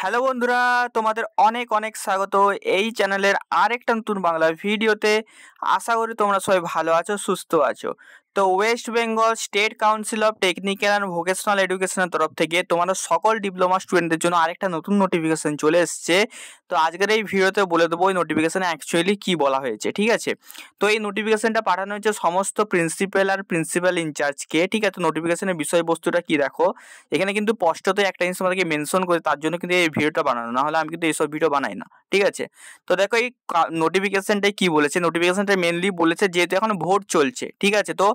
Hello বন্ধুরা, তোমাদের অনেক অনেক স্বাগত এই চ্যানেলের আরেকটা নতুন বাংলা ভিডিওতে। আশা করি তোমরা সবাই ভালো আছো, সুস্থ আছো। তো West Bengal state council of technical and vocational এডুকেশনের তরফ থেকে তোমাদের সকল ডিপ্লোমা স্টুডেন্টদের জন্য আরেকটা নতুন নোটিফিকেশন চলে এসছে। তো আজকের এই ভিডিওতে বলে দেবো এই নোটিফিকেশনে অ্যাকচুয়ালি কী বলা হয়েছে, ঠিক আছে। তো এই নোটিফিকেশনটা পাঠানো হয়েছে সমস্ত প্রিন্সিপাল আর প্রিন্সিপাল ইনচার্জকে, ঠিক আছে। নোটিফিকেশনের বিষয়বস্তুটা কি দেখো, এখানে কিন্তু স্পষ্টতই একটা জিনিস তোমাদেরকে মেনশন করে, তার জন্য কিন্তু এই ভিডিওটা বানানো, না হলে আমি কিন্তু এইসব ভিডিও বানাই না, ঠিক আছে। তো দেখো এই নোটিফিকেশনটাই কি বলেছে, নোটিফিকেশনটা মেনলি বলেছে যেহেতু এখন ভোট চলছে, ঠিক আছে। তো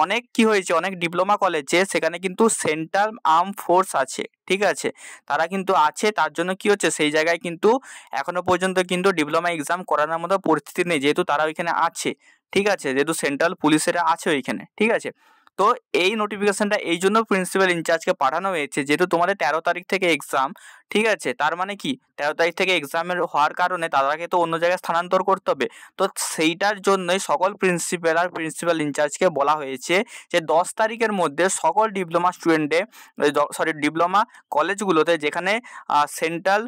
অনেক কি হয়েছে, অনেক ডিপ্লোমা কলেজে সেখানে কিন্তু সেন্ট্রাল আর্ম ফোর্স আছে, ঠিক আছে। তারা কিন্তু আছে, তার জন্য কি হচ্ছে সেই জায়গায় কিন্তু এখনো পর্যন্ত কিন্তু ডিপ্লোমা এক্সাম করানোর মতো পরিস্থিতি নেই, যেহেতু তারা ওইখানে আছে, ঠিক আছে। যেহেতু সেন্ট্রাল পুলিশেরা আছে ওইখানে, ঠিক আছে। তো এই নোটিফিকেশনটা এই জন্য প্রিন্সিপাল ইনচার্জকে পাঠানো হয়েছে, যেহেতু তোমাদের 13 তারিখ থেকে এক্সাম, ঠিক আছে। তার মানে কি 13 তারিখ থেকে এক্সামের হওয়ার কারণে তাদেরকে তো অন্য জায়গায় স্থানান্তর করতে হবে। তো সেইটার জন্যই সকল প্রিন্সিপাল আর প্রিন্সিপাল ইনচার্জকে বলা হয়েছে যে 10 তারিখের মধ্যে সকল ডিপ্লোমা স্টুডেন্টে ডিপ্লোমা কলেজগুলোতে যেখানে সেন্ট্রাল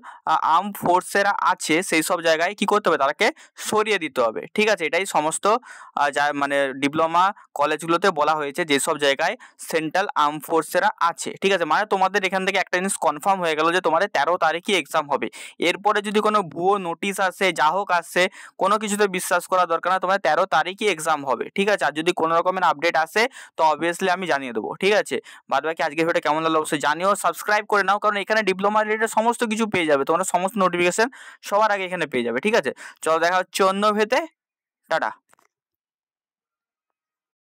আর্ম ফোর্সেরা আছে সেই সব জায়গায় কি করতে হবে, তাদেরকে সরিয়ে দিতে হবে, ঠিক আছে। এটাই সমস্ত যা মানে ডিপ্লোমা কলেজগুলোতে বলা হয়েছে, যেসব জায়গায় সেন্ট্রাল আর্ম ফোর্সেরা আছে, ঠিক আছে। মানে তোমাদের এখান থেকে একটা জিনিস কনফার্ম হয়ে গেল যে তোমাদের 13 তারিখই এক্সাম হবে। এরপরে যদি কোনো ভুয়ো নোটিশ আসে, যা হোক আসে, কোনো কিছুতে বিশ্বাস করা দরকার না, তোমাদের 13 তারিখই এক্সাম হবে, ঠিক আছে। আর যদি কোনো রকমের আপডেট আসে তো অবভিয়াসলি আমি জানিয়ে দেবো, ঠিক আছে। বাদ বাকি আজকের ভিডিওটা কেমন লাগলো অবশ্যই জানিও, সাবস্ক্রাইব করে নাও, কারণ এখানে ডিপ্লোমা রিলেটেড সমস্ত কিছু পেয়ে যাবে, তোমরা সমস্ত নোটিফিকেশন সবার আগে এখানে পেয়ে যাবে, ঠিক আছে। চলো দেখা হচ্ছে অন্য ভিডিওতে, টাটা।